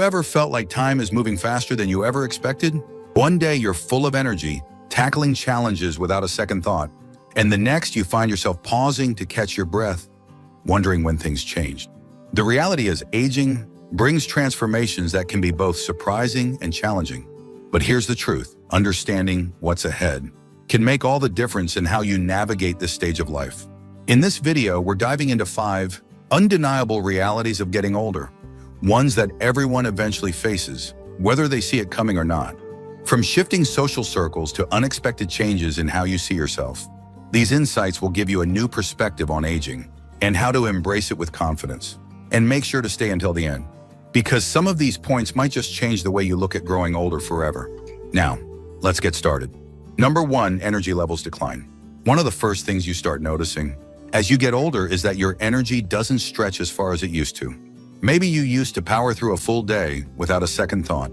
Ever felt like time is moving faster than you ever expected? One day you're full of energy, tackling challenges without a second thought, and the next you find yourself pausing to catch your breath, wondering when things changed. The reality is aging brings transformations that can be both surprising and challenging. But here's the truth: understanding what's ahead can make all the difference in how you navigate this stage of life. In this video, we're diving into 5 undeniable realities of getting older, ones that everyone eventually faces, whether they see it coming or not. From shifting social circles to unexpected changes in how you see yourself, these insights will give you a new perspective on aging and how to embrace it with confidence. And make sure to stay until the end, because some of these points might just change the way you look at growing older forever. Now, let's get started. Number 1, energy levels decline. One of the first things you start noticing as you get older is that your energy doesn't stretch as far as it used to. Maybe you used to power through a full day without a second thought.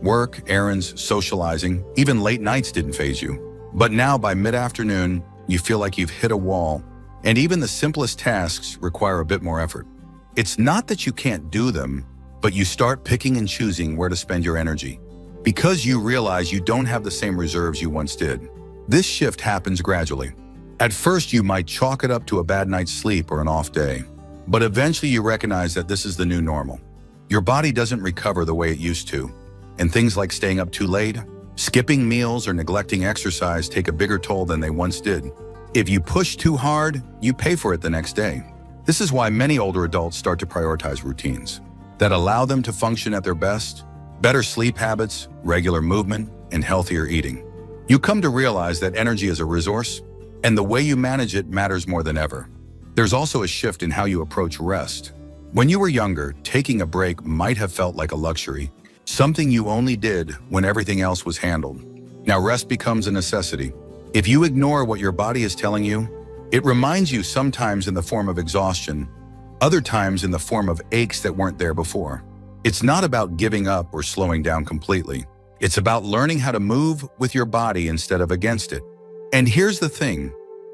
Work, errands, socializing, even late nights didn't faze you. But now by mid-afternoon, you feel like you've hit a wall, and even the simplest tasks require a bit more effort. It's not that you can't do them, but you start picking and choosing where to spend your energy, because you realize you don't have the same reserves you once did. This shift happens gradually. At first, you might chalk it up to a bad night's sleep or an off day. But eventually you recognize that this is the new normal. Your body doesn't recover the way it used to, and things like staying up too late, skipping meals, or neglecting exercise take a bigger toll than they once did. If you push too hard, you pay for it the next day. This is why many older adults start to prioritize routines that allow them to function at their best: better sleep habits, regular movement, and healthier eating. You come to realize that energy is a resource, and the way you manage it matters more than ever. There's also a shift in how you approach rest. When you were younger, taking a break might have felt like a luxury, something you only did when everything else was handled. Now rest becomes a necessity. If you ignore what your body is telling you, it reminds you, sometimes in the form of exhaustion, other times in the form of aches that weren't there before. It's not about giving up or slowing down completely. It's about learning how to move with your body instead of against it. And here's the thing: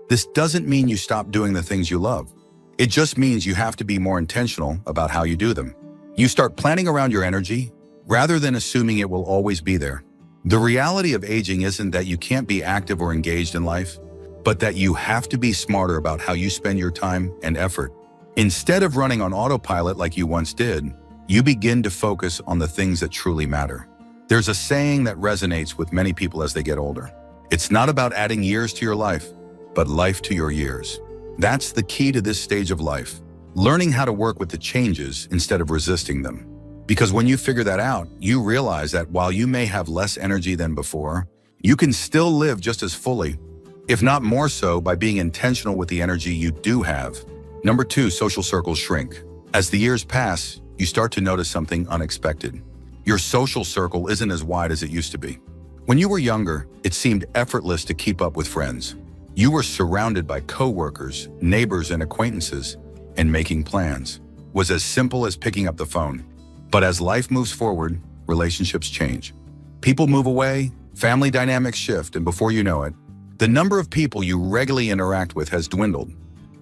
this doesn't mean you stop doing the things you love. It just means you have to be more intentional about how you do them. You start planning around your energy rather than assuming it will always be there. The reality of aging isn't that you can't be active or engaged in life, but that you have to be smarter about how you spend your time and effort. Instead of running on autopilot like you once did, you begin to focus on the things that truly matter. There's a saying that resonates with many people as they get older. It's not about adding years to your life, but life to your years. That's the key to this stage of life: learning how to work with the changes instead of resisting them. Because when you figure that out, you realize that while you may have less energy than before, you can still live just as fully, if not more so, by being intentional with the energy you do have. Number 2, social circles shrink. As the years pass, you start to notice something unexpected. Your social circle isn't as wide as it used to be. When you were younger, it seemed effortless to keep up with friends. You were surrounded by coworkers, neighbors, and acquaintances, and making plans was as simple as picking up the phone. But as life moves forward, relationships change. People move away, family dynamics shift, and before you know it, the number of people you regularly interact with has dwindled.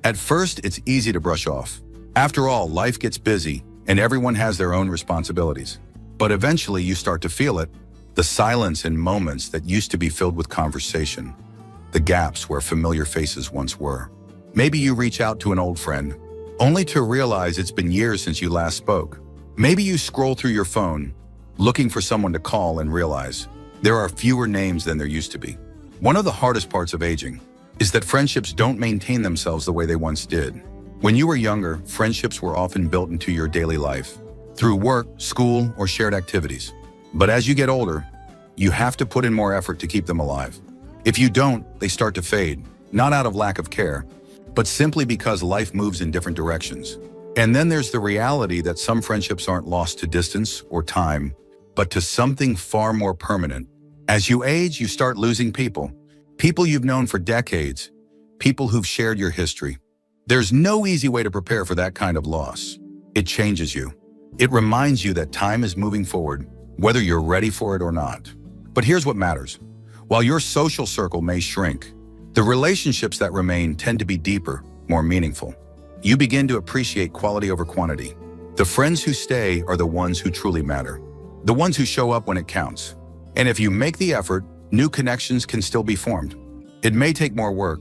At first, it's easy to brush off. After all, life gets busy, and everyone has their own responsibilities. But eventually, you start to feel it: the silence in moments that used to be filled with conversation, the gaps where familiar faces once were. Maybe you reach out to an old friend, only to realize it's been years since you last spoke. Maybe you scroll through your phone, looking for someone to call, and realize there are fewer names than there used to be. One of the hardest parts of aging is that friendships don't maintain themselves the way they once did. When you were younger, friendships were often built into your daily life, through work, school, or shared activities. But as you get older, you have to put in more effort to keep them alive. If you don't, they start to fade, not out of lack of care, but simply because life moves in different directions. And then there's the reality that some friendships aren't lost to distance or time, but to something far more permanent. As you age, you start losing people you've known for decades, people who've shared your history. There's no easy way to prepare for that kind of loss. It changes you. It reminds you that time is moving forward, whether you're ready for it or not. But here's what matters: while your social circle may shrink, the relationships that remain tend to be deeper, more meaningful. You begin to appreciate quality over quantity. The friends who stay are the ones who truly matter, the ones who show up when it counts. And if you make the effort, new connections can still be formed. It may take more work,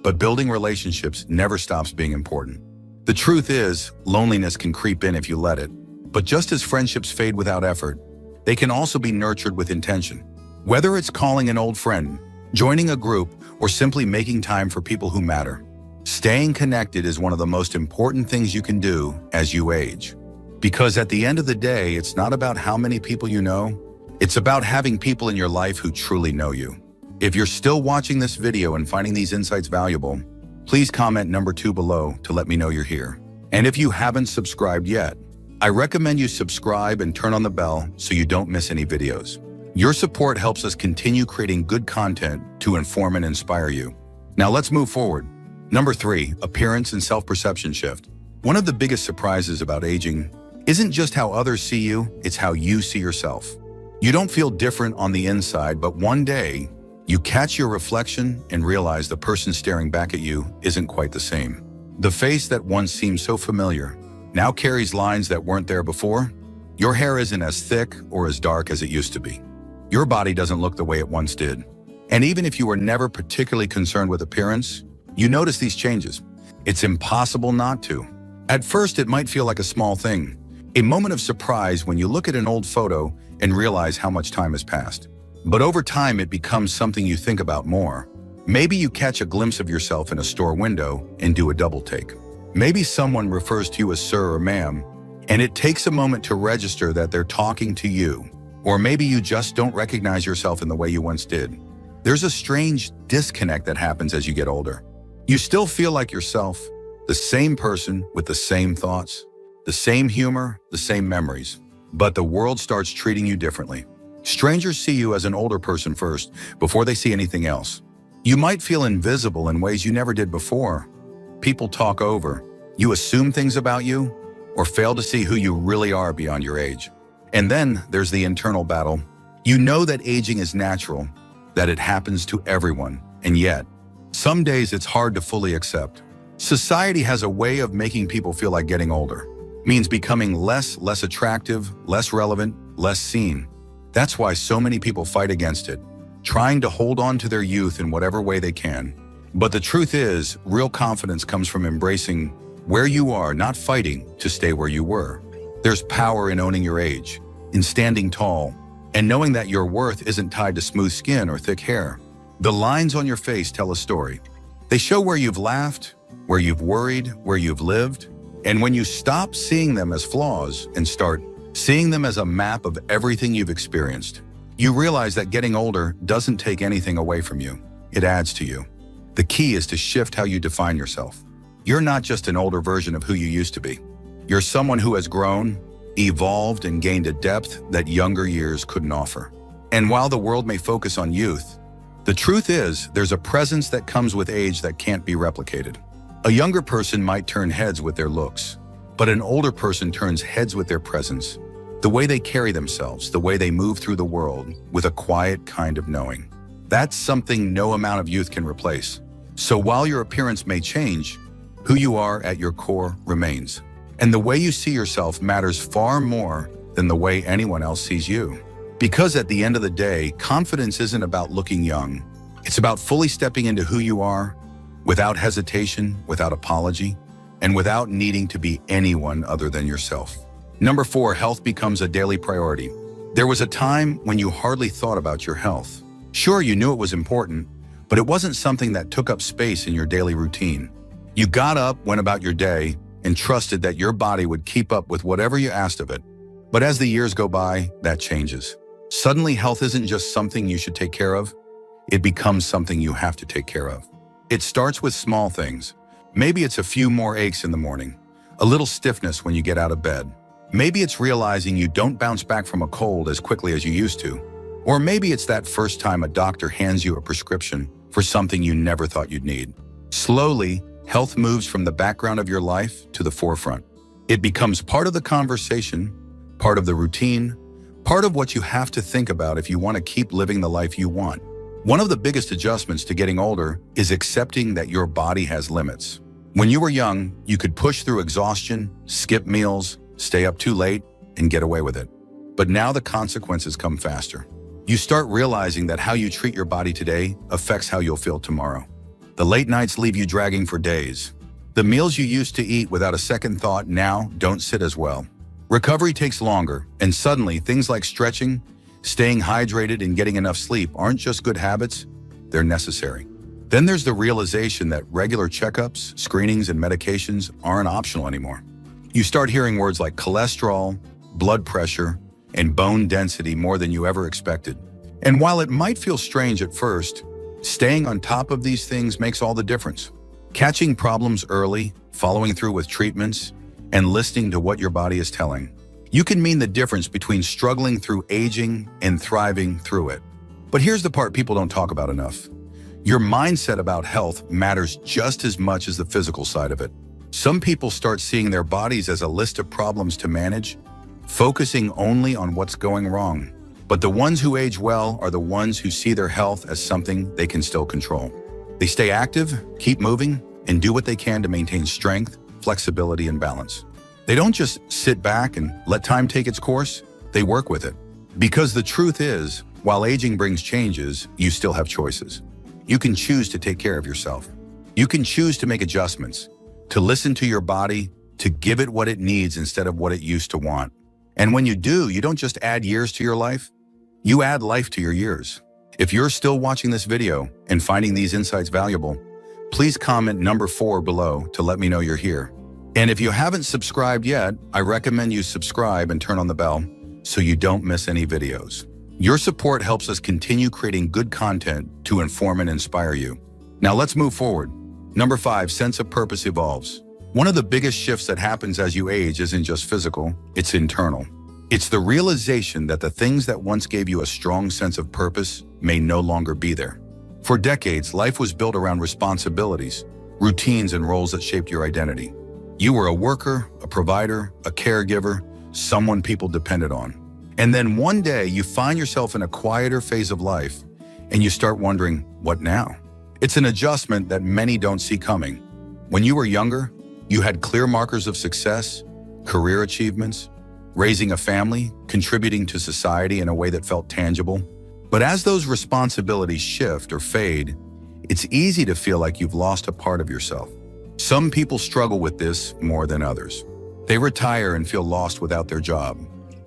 but building relationships never stops being important. The truth is, loneliness can creep in if you let it. But just as friendships fade without effort, they can also be nurtured with intention. Whether it's calling an old friend, joining a group, or simply making time for people who matter, staying connected is one of the most important things you can do as you age. Because at the end of the day, it's not about how many people you know, it's about having people in your life who truly know you. If you're still watching this video and finding these insights valuable, please comment number 2 below to let me know you're here. And if you haven't subscribed yet, I recommend you subscribe and turn on the bell so you don't miss any videos. Your support helps us continue creating good content to inform and inspire you. Now let's move forward. Number 3, appearance and self-perception shift. One of the biggest surprises about aging isn't just how others see you, it's how you see yourself. You don't feel different on the inside, but one day, you catch your reflection and realize the person staring back at you isn't quite the same. The face that once seemed so familiar now carries lines that weren't there before. Your hair isn't as thick or as dark as it used to be. Your body doesn't look the way it once did. And even if you were never particularly concerned with appearance, you notice these changes. It's impossible not to. At first, it might feel like a small thing, a moment of surprise when you look at an old photo and realize how much time has passed. But over time, it becomes something you think about more. Maybe you catch a glimpse of yourself in a store window and do a double take. Maybe someone refers to you as sir or ma'am, and it takes a moment to register that they're talking to you. Or maybe you just don't recognize yourself in the way you once did. There's a strange disconnect that happens as you get older. You still feel like yourself, the same person with the same thoughts, the same humor, the same memories. But the world starts treating you differently. Strangers see you as an older person first, before they see anything else. You might feel invisible in ways you never did before. People talk over, you assume things about you, or fail to see who you really are beyond your age. And then there's the internal battle. You know that aging is natural, that it happens to everyone, and yet, some days it's hard to fully accept. Society has a way of making people feel like getting older means becoming less attractive, less relevant, less seen. That's why so many people fight against it, trying to hold on to their youth in whatever way they can. But the truth is, real confidence comes from embracing where you are, not fighting to stay where you were. There's power in owning your age, in standing tall, and knowing that your worth isn't tied to smooth skin or thick hair. The lines on your face tell a story. They show where you've laughed, where you've worried, where you've lived. And when you stop seeing them as flaws and start seeing them as a map of everything you've experienced, you realize that getting older doesn't take anything away from you. It adds to you. The key is to shift how you define yourself. You're not just an older version of who you used to be. You're someone who has grown, evolved, and gained a depth that younger years couldn't offer. And while the world may focus on youth, the truth is there's a presence that comes with age that can't be replicated. A younger person might turn heads with their looks, but an older person turns heads with their presence, the way they carry themselves, the way they move through the world with a quiet kind of knowing. That's something no amount of youth can replace. So while your appearance may change, who you are at your core remains. And the way you see yourself matters far more than the way anyone else sees you. Because at the end of the day, confidence isn't about looking young. It's about fully stepping into who you are, without hesitation, without apology, and without needing to be anyone other than yourself. Number 4, health becomes a daily priority. There was a time when you hardly thought about your health. Sure, you knew it was important, but it wasn't something that took up space in your daily routine. You got up, went about your day, and trusted that your body would keep up with whatever you asked of it. But as the years go by, that changes. Suddenly, health isn't just something you should take care of. It becomes something you have to take care of. It starts with small things. Maybe it's a few more aches in the morning, a little stiffness when you get out of bed. Maybe it's realizing you don't bounce back from a cold as quickly as you used to. Or maybe it's that first time a doctor hands you a prescription for something you never thought you'd need. Slowly, health moves from the background of your life to the forefront. It becomes part of the conversation, part of the routine, part of what you have to think about if you want to keep living the life you want. One of the biggest adjustments to getting older is accepting that your body has limits. When you were young, you could push through exhaustion, skip meals, stay up too late, and get away with it. But now the consequences come faster. You start realizing that how you treat your body today affects how you'll feel tomorrow. The late nights leave you dragging for days. The meals you used to eat without a second thought now don't sit as well. Recovery takes longer, and suddenly things like stretching, staying hydrated, and getting enough sleep aren't just good habits, they're necessary. Then there's the realization that regular checkups, screenings, and medications aren't optional anymore. You start hearing words like cholesterol, blood pressure, and bone density more than you ever expected. And while it might feel strange at first, staying on top of these things makes all the difference. Catching problems early, following through with treatments, and listening to what your body is telling. You can mean the difference between struggling through aging and thriving through it. But here's the part people don't talk about enough. Your mindset about health matters just as much as the physical side of it. Some people start seeing their bodies as a list of problems to manage, focusing only on what's going wrong. But the ones who age well are the ones who see their health as something they can still control. They stay active, keep moving, and do what they can to maintain strength, flexibility, and balance. They don't just sit back and let time take its course, they work with it. Because the truth is, while aging brings changes, you still have choices. You can choose to take care of yourself. You can choose to make adjustments, to listen to your body, to give it what it needs instead of what it used to want. And when you do, you don't just add years to your life, you add life to your years. If you're still watching this video and finding these insights valuable, please comment number 4 below to let me know you're here. And if you haven't subscribed yet, I recommend you subscribe and turn on the bell so you don't miss any videos. Your support helps us continue creating good content to inform and inspire you. Now let's move forward. Number 5, sense of purpose evolves. One of the biggest shifts that happens as you age isn't just physical, it's internal. It's the realization that the things that once gave you a strong sense of purpose may no longer be there. For decades, life was built around responsibilities, routines, and roles that shaped your identity. You were a worker, a provider, a caregiver, someone people depended on. And then one day you find yourself in a quieter phase of life and you start wondering, what now? It's an adjustment that many don't see coming. When you were younger, you had clear markers of success, career achievements, raising a family, contributing to society in a way that felt tangible. But as those responsibilities shift or fade, it's easy to feel like you've lost a part of yourself. Some people struggle with this more than others. They retire and feel lost without their job.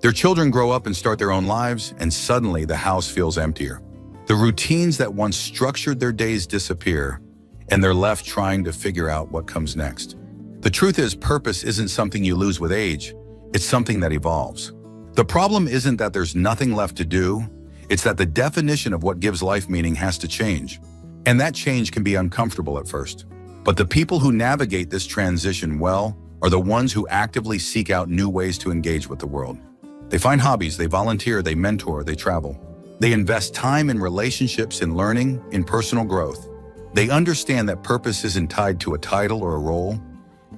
Their children grow up and start their own lives, and suddenly the house feels emptier. The routines that once structured their days disappear, and they're left trying to figure out what comes next. The truth is, purpose isn't something you lose with age. It's something that evolves. The problem isn't that there's nothing left to do, it's that the definition of what gives life meaning has to change. And that change can be uncomfortable at first. But the people who navigate this transition well are the ones who actively seek out new ways to engage with the world. They find hobbies, they volunteer, they mentor, they travel. They invest time in relationships, in learning, in personal growth. They understand that purpose isn't tied to a title or a role.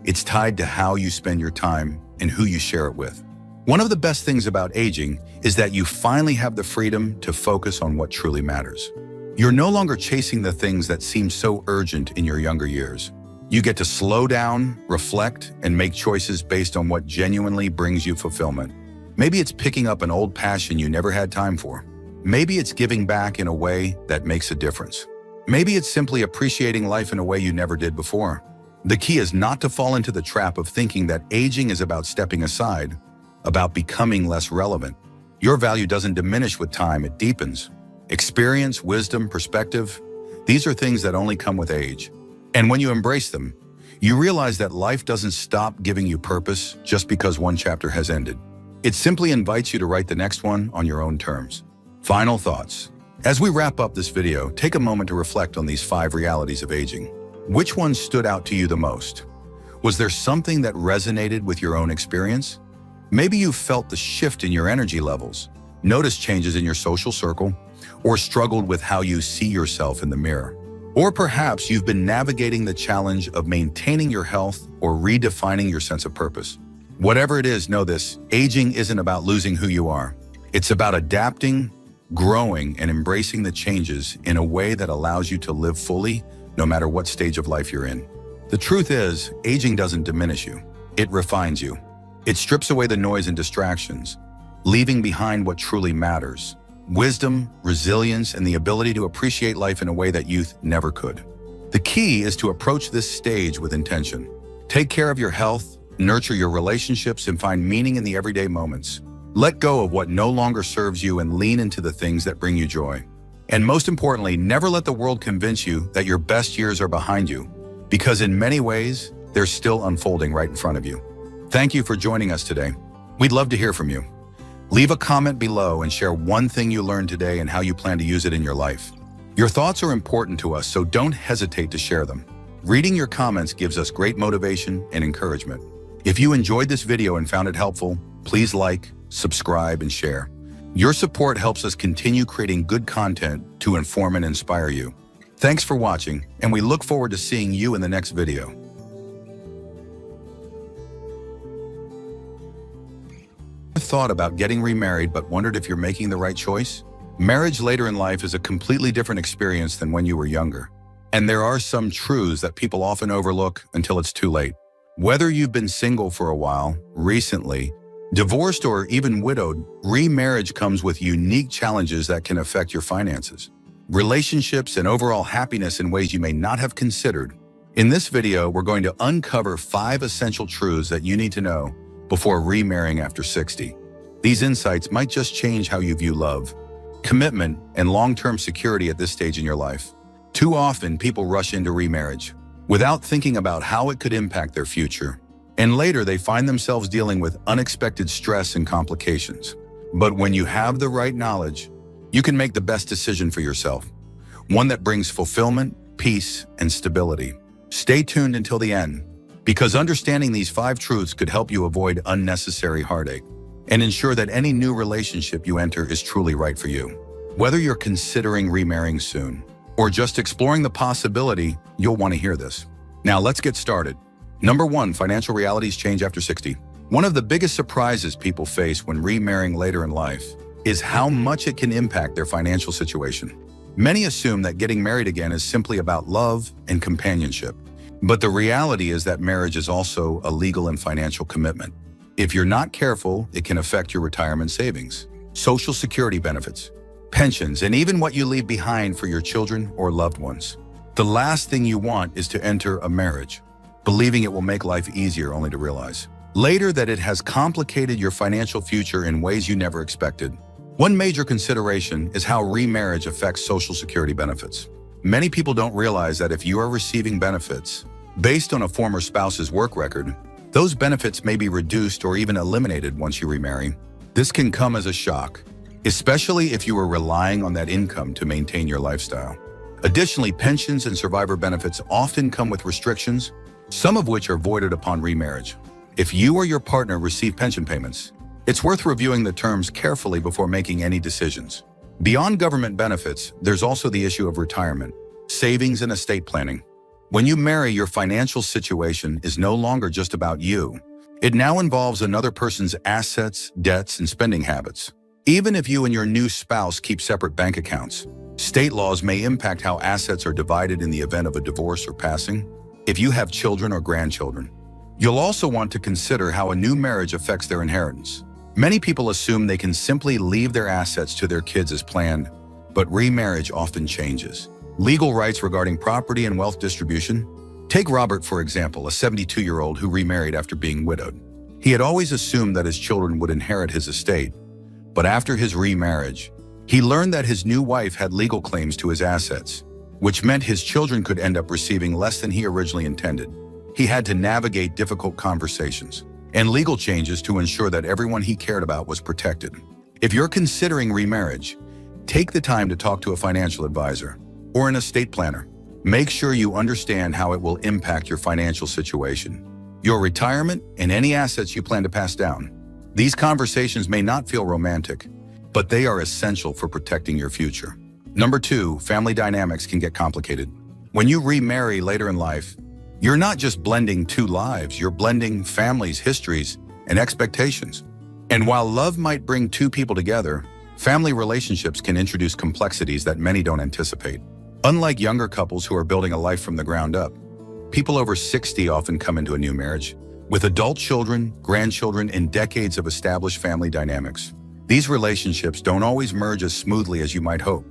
It's tied to how you spend your time and who you share it with. One of the best things about aging is that you finally have the freedom to focus on what truly matters. You're no longer chasing the things that seem so urgent in your younger years. You get to slow down, reflect, and make choices based on what genuinely brings you fulfillment. Maybe it's picking up an old passion you never had time for. Maybe it's giving back in a way that makes a difference. Maybe it's simply appreciating life in a way you never did before. The key is not to fall into the trap of thinking that aging is about stepping aside, about becoming less relevant. Your value doesn't diminish with time, it deepens. Experience, wisdom, perspective, these are things that only come with age. And when you embrace them, you realize that life doesn't stop giving you purpose just because one chapter has ended. It simply invites you to write the next one on your own terms. Final thoughts. As we wrap up this video, take a moment to reflect on these 5 realities of aging. Which one stood out to you the most? Was there something that resonated with your own experience? Maybe you felt the shift in your energy levels, noticed changes in your social circle, or struggled with how you see yourself in the mirror. Or perhaps you've been navigating the challenge of maintaining your health or redefining your sense of purpose. Whatever it is, know this: aging isn't about losing who you are. It's about adapting, growing, and embracing the changes in a way that allows you to live fully, no matter what stage of life you're in. The truth is, aging doesn't diminish you, it refines you. It strips away the noise and distractions, leaving behind what truly matters: wisdom, resilience, and the ability to appreciate life in a way that youth never could. The key is to approach this stage with intention. Take care of your health, nurture your relationships, and find meaning in the everyday moments. Let go of what no longer serves you and lean into the things that bring you joy. And most importantly, never let the world convince you that your best years are behind you, because in many ways, they're still unfolding right in front of you. Thank you for joining us today. We'd love to hear from you. Leave a comment below and share one thing you learned today and how you plan to use it in your life. Your thoughts are important to us, so don't hesitate to share them. Reading your comments gives us great motivation and encouragement. If you enjoyed this video and found it helpful, please like, subscribe, and share. Your support helps us continue creating good content to inform and inspire you. Thanks for watching, and we look forward to seeing you in the next video. Thought about getting remarried but wondered if you're making the right choice? Marriage later in life is a completely different experience than when you were younger. And there are some truths that people often overlook until it's too late. Whether you've been single for a while, recently, divorced, or even widowed, remarriage comes with unique challenges that can affect your finances, relationships, and overall happiness in ways you may not have considered. In this video, we're going to uncover 5 essential truths that you need to know before remarrying after 60. These insights might just change how you view love, commitment, and long-term security at this stage in your life. Too often, people rush into remarriage without thinking about how it could impact their future. And later, they find themselves dealing with unexpected stress and complications. But when you have the right knowledge, you can make the best decision for yourself, one that brings fulfillment, peace, and stability. Stay tuned until the end, because understanding these 5 truths could help you avoid unnecessary heartache and ensure that any new relationship you enter is truly right for you. Whether you're considering remarrying soon or just exploring the possibility, you'll want to hear this. Now let's get started. Number 1, financial realities change after 60. One of the biggest surprises people face when remarrying later in life is how much it can impact their financial situation. Many assume that getting married again is simply about love and companionship. But the reality is that marriage is also a legal and financial commitment. If you're not careful, it can affect your retirement savings, Social Security benefits, pensions, and even what you leave behind for your children or loved ones. The last thing you want is to enter a marriage, believing it will make life easier only to realize later that it has complicated your financial future in ways you never expected. One major consideration is how remarriage affects Social Security benefits. Many people don't realize that if you are receiving benefits based on a former spouse's work record, those benefits may be reduced or even eliminated once you remarry. This can come as a shock, especially if you are relying on that income to maintain your lifestyle. Additionally, pensions and survivor benefits often come with restrictions, some of which are voided upon remarriage. If you or your partner receive pension payments, it's worth reviewing the terms carefully before making any decisions. Beyond government benefits, there's also the issue of retirement, savings, and estate planning. When you marry, your financial situation is no longer just about you. It now involves another person's assets, debts, and spending habits. Even if you and your new spouse keep separate bank accounts, state laws may impact how assets are divided in the event of a divorce or passing. If you have children or grandchildren, you'll also want to consider how a new marriage affects their inheritance. Many people assume they can simply leave their assets to their kids as planned, but remarriage often changes. Legal rights regarding property and wealth distribution. Take Robert, for example, a 72-year-old who remarried after being widowed. He had always assumed that his children would inherit his estate, but after his remarriage, he learned that his new wife had legal claims to his assets, which meant his children could end up receiving less than he originally intended. He had to navigate difficult conversations and legal changes to ensure that everyone he cared about was protected. If you're considering remarriage, take the time to talk to a financial advisor or an estate planner. Make sure you understand how it will impact your financial situation, your retirement, and any assets you plan to pass down. These conversations may not feel romantic, but they are essential for protecting your future. Number 2, family dynamics can get complicated. When you remarry later in life, you're not just blending 2 lives, you're blending families, histories, and expectations. And while love might bring 2 people together, family relationships can introduce complexities that many don't anticipate. Unlike younger couples who are building a life from the ground up, people over 60 often come into a new marriage with adult children, grandchildren, and decades of established family dynamics. These relationships don't always merge as smoothly as you might hope.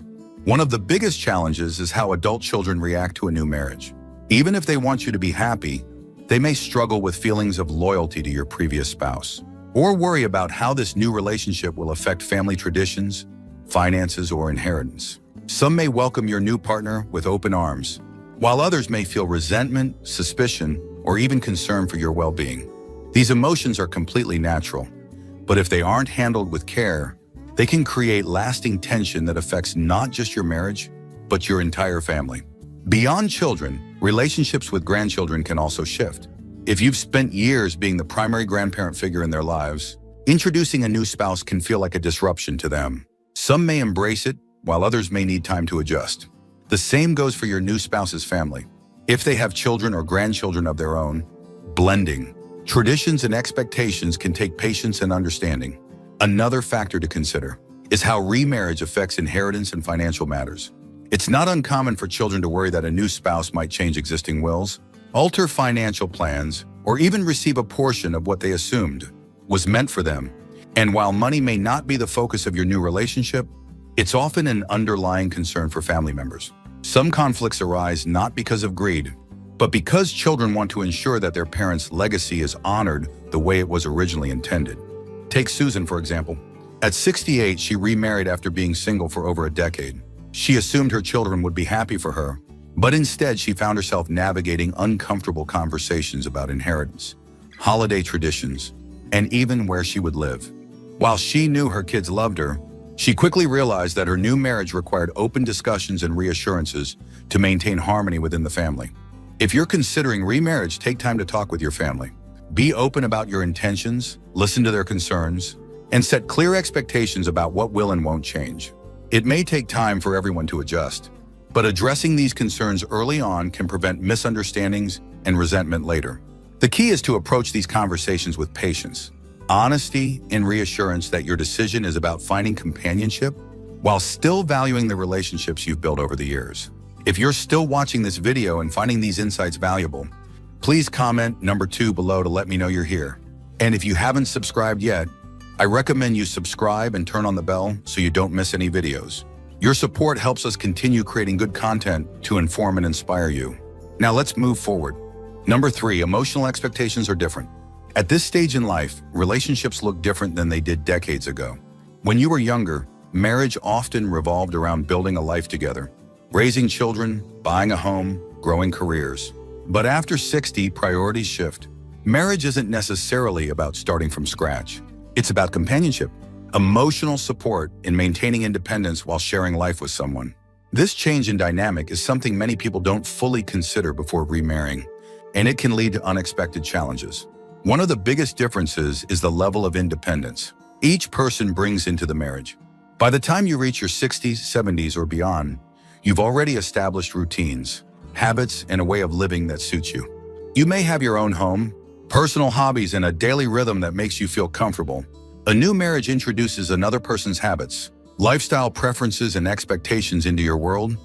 One of the biggest challenges is how adult children react to a new marriage. Even if they want you to be happy, they may struggle with feelings of loyalty to your previous spouse, or worry about how this new relationship will affect family traditions, finances, or inheritance. Some may welcome your new partner with open arms, while others may feel resentment, suspicion, or even concern for your well-being. These emotions are completely natural, but if they aren't handled with care, they can create lasting tension that affects not just your marriage, but your entire family. Beyond children, relationships with grandchildren can also shift. If you've spent years being the primary grandparent figure in their lives, introducing a new spouse can feel like a disruption to them. Some may embrace it, while others may need time to adjust. The same goes for your new spouse's family. If they have children or grandchildren of their own, blending traditions and expectations can take patience and understanding. Another factor to consider is how remarriage affects inheritance and financial matters. It's not uncommon for children to worry that a new spouse might change existing wills, alter financial plans, or even receive a portion of what they assumed was meant for them. And while money may not be the focus of your new relationship, it's often an underlying concern for family members. Some conflicts arise not because of greed, but because children want to ensure that their parents' legacy is honored the way it was originally intended. Take Susan, for example. At 68, she remarried after being single for over a decade. She assumed her children would be happy for her, but instead she found herself navigating uncomfortable conversations about inheritance, holiday traditions, and even where she would live. While she knew her kids loved her, she quickly realized that her new marriage required open discussions and reassurances to maintain harmony within the family. If you're considering remarriage, take time to talk with your family. Be open about your intentions, listen to their concerns, and set clear expectations about what will and won't change. It may take time for everyone to adjust, but addressing these concerns early on can prevent misunderstandings and resentment later. The key is to approach these conversations with patience, honesty, and reassurance that your decision is about finding companionship while still valuing the relationships you've built over the years. If you're still watching this video and finding these insights valuable, please comment number 2 below to let me know you're here. And if you haven't subscribed yet, I recommend you subscribe and turn on the bell so you don't miss any videos. Your support helps us continue creating good content to inform and inspire you. Now let's move forward. Number 3, emotional expectations are different. At this stage in life, relationships look different than they did decades ago. When you were younger, marriage often revolved around building a life together, raising children, buying a home, growing careers. But after 60, priorities shift. Marriage isn't necessarily about starting from scratch. It's about companionship, emotional support, and maintaining independence while sharing life with someone. This change in dynamic is something many people don't fully consider before remarrying, and it can lead to unexpected challenges. One of the biggest differences is the level of independence each person brings into the marriage. By the time you reach your 60s, 70s, or beyond, you've already established routines, habits, and a way of living that suits you. You may have your own home, personal hobbies, and a daily rhythm that makes you feel comfortable. A new marriage introduces another person's habits, lifestyle preferences, and expectations into your world,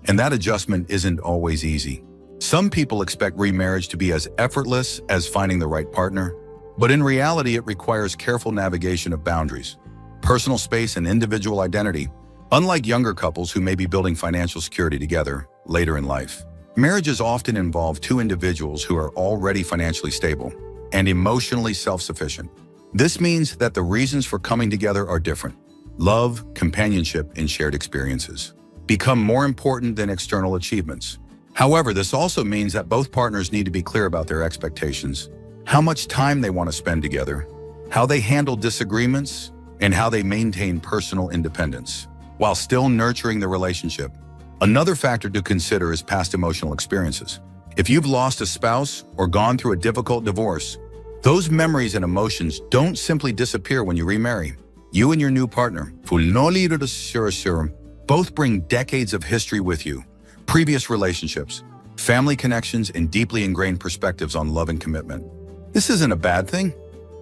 and that adjustment isn't always easy. Some people expect remarriage to be as effortless as finding the right partner, but in reality, it requires careful navigation of boundaries, personal space, and individual identity. Unlike younger couples who may be building financial security together later in life, marriages often involve two individuals who are already financially stable and emotionally self-sufficient. This means that the reasons for coming together are different. Love, companionship, and shared experiences become more important than external achievements. However, this also means that both partners need to be clear about their expectations, how much time they want to spend together, how they handle disagreements, and how they maintain personal independence while still nurturing the relationship. Another factor to consider is past emotional experiences. If you've lost a spouse or gone through a difficult divorce, those memories and emotions don't simply disappear when you remarry. You and your new partner, both bring decades of history with you, previous relationships, family connections, and deeply ingrained perspectives on love and commitment. This isn't a bad thing,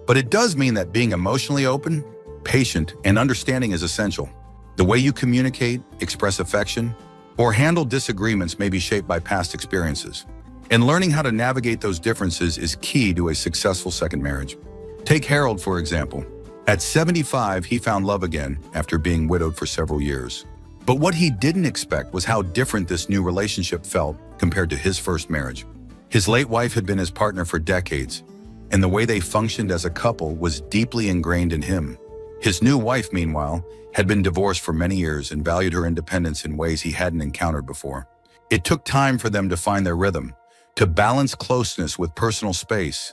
but it does mean that being emotionally open, patient, and understanding is essential. The way you communicate, express affection, or handle disagreements may be shaped by past experiences. And learning how to navigate those differences is key to a successful second marriage. Take Harold, for example. At 75, he found love again after being widowed for several years. But what he didn't expect was how different this new relationship felt compared to his first marriage. His late wife had been his partner for decades, and the way they functioned as a couple was deeply ingrained in him. His new wife, meanwhile, had been divorced for many years and valued her independence in ways he hadn't encountered before. It took time for them to find their rhythm, to balance closeness with personal space,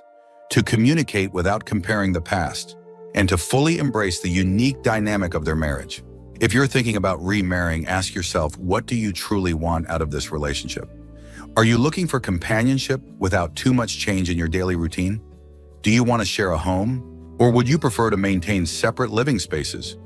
to communicate without comparing the past, and to fully embrace the unique dynamic of their marriage. If you're thinking about remarrying, ask yourself, what do you truly want out of this relationship? Are you looking for companionship without too much change in your daily routine? Do you want to share a home? Or would you prefer to maintain separate living spaces?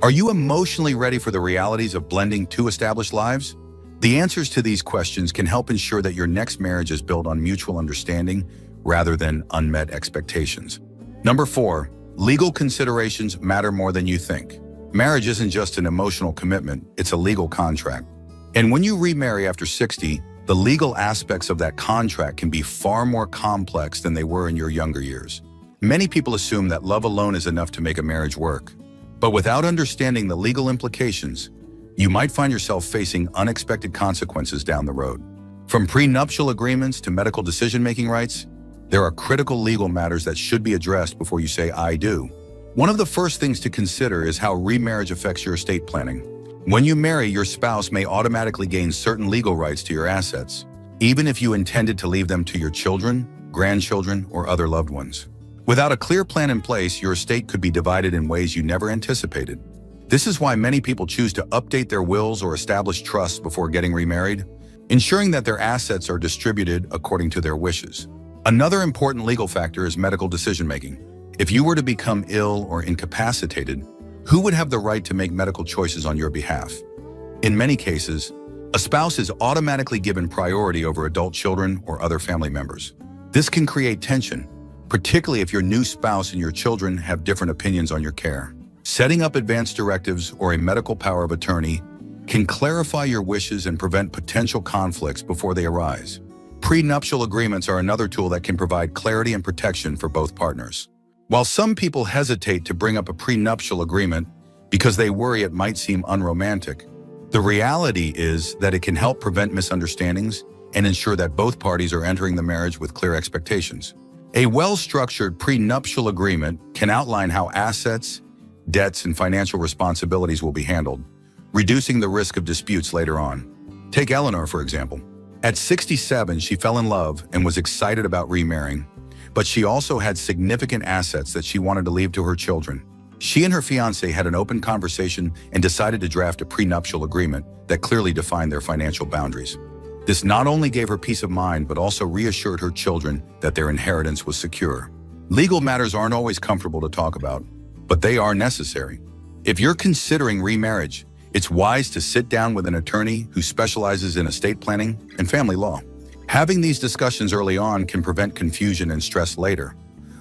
Are you emotionally ready for the realities of blending two established lives? The answers to these questions can help ensure that your next marriage is built on mutual understanding rather than unmet expectations. Number 4, legal considerations matter more than you think. Marriage isn't just an emotional commitment, it's a legal contract. And when you remarry after 60, the legal aspects of that contract can be far more complex than they were in your younger years. Many people assume that love alone is enough to make a marriage work. But without understanding the legal implications, you might find yourself facing unexpected consequences down the road. From prenuptial agreements to medical decision-making rights, there are critical legal matters that should be addressed before you say, "I do." One of the first things to consider is how remarriage affects your estate planning. When you marry, your spouse may automatically gain certain legal rights to your assets, even if you intended to leave them to your children, grandchildren, or other loved ones. Without a clear plan in place, your estate could be divided in ways you never anticipated. This is why many people choose to update their wills or establish trusts before getting remarried, ensuring that their assets are distributed according to their wishes. Another important legal factor is medical decision-making. If you were to become ill or incapacitated, who would have the right to make medical choices on your behalf? In many cases, a spouse is automatically given priority over adult children or other family members. This can create tension, particularly if your new spouse and your children have different opinions on your care. Setting up advance directives or a medical power of attorney can clarify your wishes and prevent potential conflicts before they arise. Prenuptial agreements are another tool that can provide clarity and protection for both partners. While some people hesitate to bring up a prenuptial agreement because they worry it might seem unromantic, the reality is that it can help prevent misunderstandings and ensure that both parties are entering the marriage with clear expectations. A well-structured prenuptial agreement can outline how assets, debts, and financial responsibilities will be handled, reducing the risk of disputes later on. Take Eleanor, for example. At 67, she fell in love and was excited about remarrying, but she also had significant assets that she wanted to leave to her children. She and her fiancé had an open conversation and decided to draft a prenuptial agreement that clearly defined their financial boundaries. This not only gave her peace of mind, but also reassured her children that their inheritance was secure. Legal matters aren't always comfortable to talk about, but they are necessary. If you're considering remarriage, it's wise to sit down with an attorney who specializes in estate planning and family law. Having these discussions early on can prevent confusion and stress later,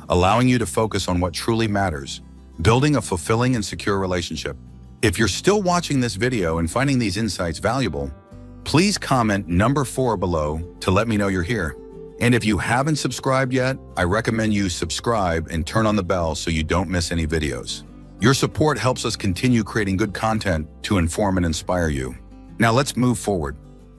allowing you to focus on what truly matters, building a fulfilling and secure relationship. If you're still watching this video and finding these insights valuable, please comment number 4 below to let me know you're here. And if you haven't subscribed yet, I recommend you subscribe and turn on the bell so you don't miss any videos. Your support helps us continue creating good content to inform and inspire you. Now let's move forward.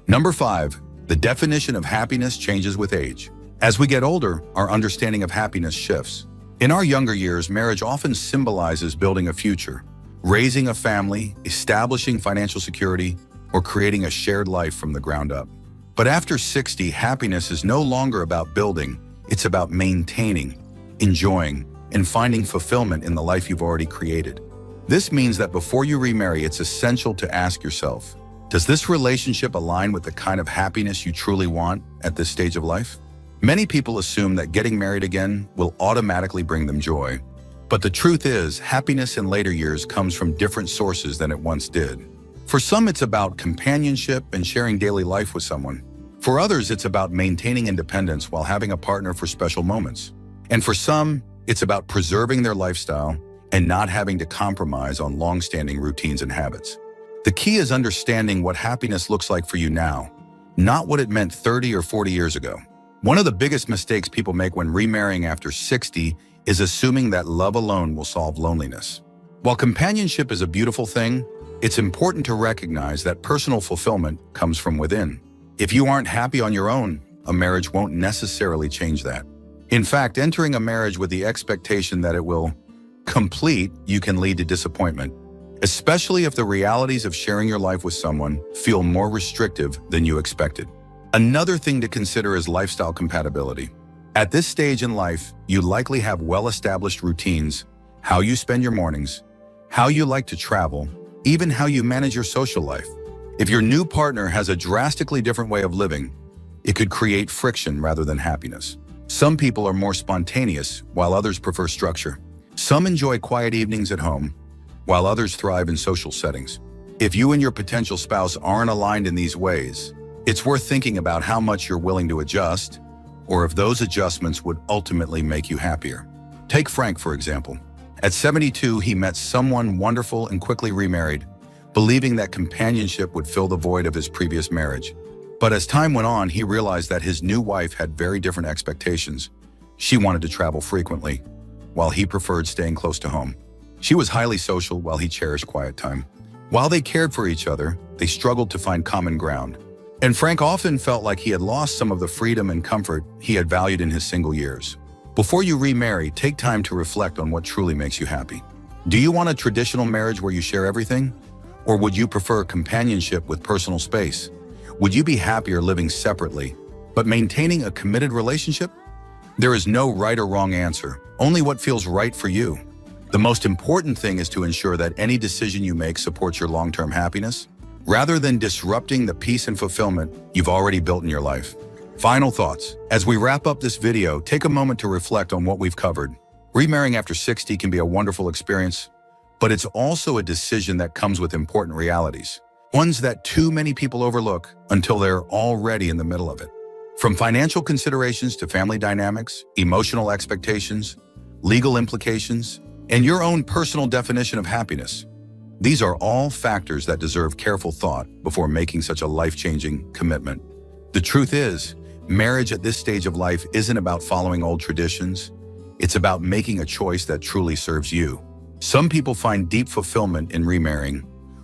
Number 5, the definition of happiness changes with age. As we get older, our understanding of happiness shifts. In our younger years, marriage often symbolizes building a future, raising a family, establishing financial security, or creating a shared life from the ground up. But after 60, happiness is no longer about building, it's about maintaining, enjoying, and finding fulfillment in the life you've already created. This means that before you remarry, it's essential to ask yourself, does this relationship align with the kind of happiness you truly want at this stage of life? Many people assume that getting married again will automatically bring them joy. But the truth is, happiness in later years comes from different sources than it once did. For some, it's about companionship and sharing daily life with someone. For others, it's about maintaining independence while having a partner for special moments. And for some, it's about preserving their lifestyle and not having to compromise on long-standing routines and habits. The key is understanding what happiness looks like for you now, not what it meant 30 or 40 years ago. One of the biggest mistakes people make when remarrying after 60 is assuming that love alone will solve loneliness. While companionship is a beautiful thing, it's important to recognize that personal fulfillment comes from within. If you aren't happy on your own, a marriage won't necessarily change that. In fact, entering a marriage with the expectation that it will complete you can lead to disappointment, especially if the realities of sharing your life with someone feel more restrictive than you expected. Another thing to consider is lifestyle compatibility. At this stage in life, you likely have well-established routines, how you spend your mornings, how you like to travel, even how you manage your social life. If your new partner has a drastically different way of living, it could create friction rather than happiness. Some people are more spontaneous, while others prefer structure. Some enjoy quiet evenings at home, while others thrive in social settings. If you and your potential spouse aren't aligned in these ways, it's worth thinking about how much you're willing to adjust, or if those adjustments would ultimately make you happier. Take Frank, for example. At 72, he met someone wonderful and quickly remarried, believing that companionship would fill the void of his previous marriage. But as time went on, he realized that his new wife had very different expectations. She wanted to travel frequently, while he preferred staying close to home. She was highly social, while he cherished quiet time. While they cared for each other, they struggled to find common ground. And Frank often felt like he had lost some of the freedom and comfort he had valued in his single years. Before you remarry, take time to reflect on what truly makes you happy. Do you want a traditional marriage where you share everything? Or would you prefer companionship with personal space? Would you be happier living separately, but maintaining a committed relationship? There is no right or wrong answer, only what feels right for you. The most important thing is to ensure that any decision you make supports your long-term happiness, rather than disrupting the peace and fulfillment you've already built in your life. Final thoughts. As we wrap up this video, take a moment to reflect on what we've covered. Remarrying after 60 can be a wonderful experience, but it's also a decision that comes with important realities, ones that too many people overlook until they're already in the middle of it. From financial considerations to family dynamics, emotional expectations, legal implications, and your own personal definition of happiness. These are all factors that deserve careful thought before making such a life-changing commitment. The truth is, marriage at this stage of life isn't about following old traditions. It's about making a choice that truly serves you. Some people find deep fulfillment in remarrying,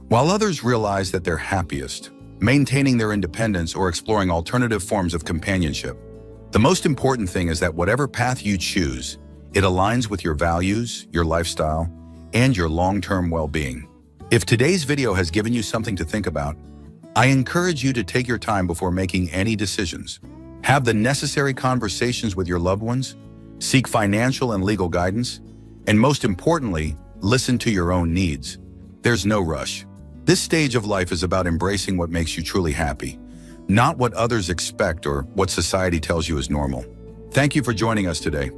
while others realize that they're happiest maintaining their independence or exploring alternative forms of companionship. The most important thing is that whatever path you choose, it aligns with your values, your lifestyle, and your long-term well-being. If today's video has given you something to think about, I encourage you to take your time before making any decisions. Have the necessary conversations with your loved ones, seek financial and legal guidance, and most importantly, listen to your own needs. There's no rush. This stage of life is about embracing what makes you truly happy, not what others expect or what society tells you is normal. Thank you for joining us today.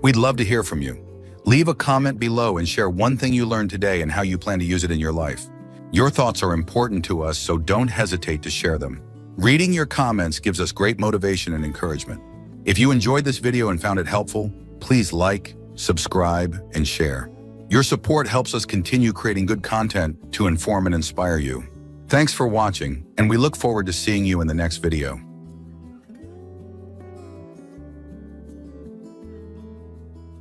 We'd love to hear from you. Leave a comment below and share one thing you learned today and how you plan to use it in your life. Your thoughts are important to us, so don't hesitate to share them. Reading your comments gives us great motivation and encouragement. If you enjoyed this video and found it helpful, please like, subscribe, and share. Your support helps us continue creating good content to inform and inspire you. Thanks for watching, and we look forward to seeing you in the next video.